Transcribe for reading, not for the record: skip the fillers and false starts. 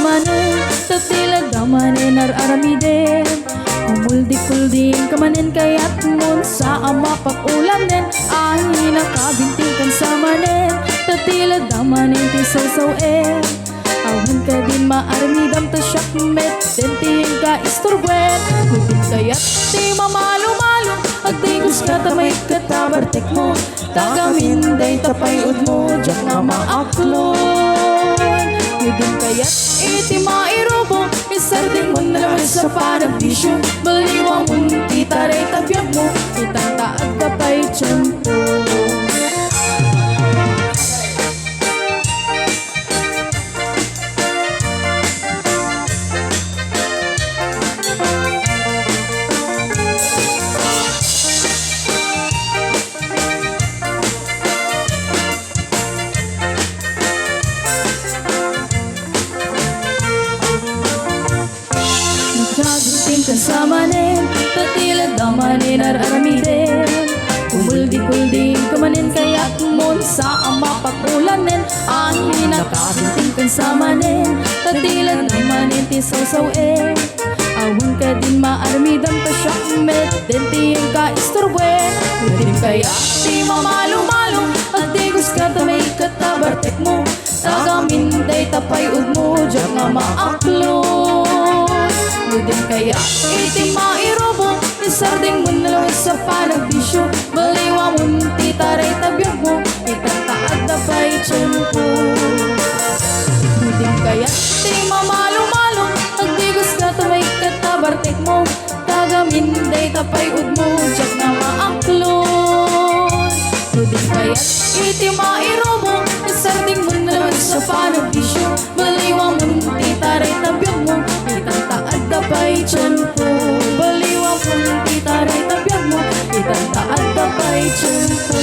samanen, tatila damanen ar-aramiden. Kumuldi-kulding kamanen kayat mun sa ama pag-ulanen. Ahi nakabintikan samanen, tatila damanen ti saw-sawen. Awan ka din maaramidam ta syakmet, denting ka isturbwen. Mutin kayat ti mamalo-malo, agtigos ka tamay katabartek mo. Tagaminday tapayod mo, diyak nga maaklon. Mutin kayat iti mairobo, isarding mo na naman sa panabisyo. Baliwang mo titaray tabiyag mo, itantaag ka pa'y tiyempo. Nagkagunting samanen, tatila damanen ar-aramiden. Kumuldi-kulding kamanen kayat mon sa ama pag-ulanen. Ahi nakabinting samanen, tatila damanen ti saw-sawen. Awan ka din maaramidam ta syakmet, dentiyeng ka isturbwen. Mutin kaya ti mamalo-malo, agtigos ka tamay katabartek mo. Tagaminday tapayod mo, diyak nga maaklon. Mutin kaya iti mairobo, isarding mo na lang sa panagbisyo. Baliwa mo titaray tabiyag mo, itataag na pa'y tiyempo. Mutin kaya ti mamalo-malo, agdigos ka tamay katabartek mo. Tagaminday tapayod mo, diyak nga maaklon. Mutin kaya iti mairobo, isarding mo na lang sa panagbisyo. Baliwa mo titaray tabiyag mo, itataag na pa'y tiyempo. Baliwa mo titaray tabiyag mo, itataag na pa'y tiyempo.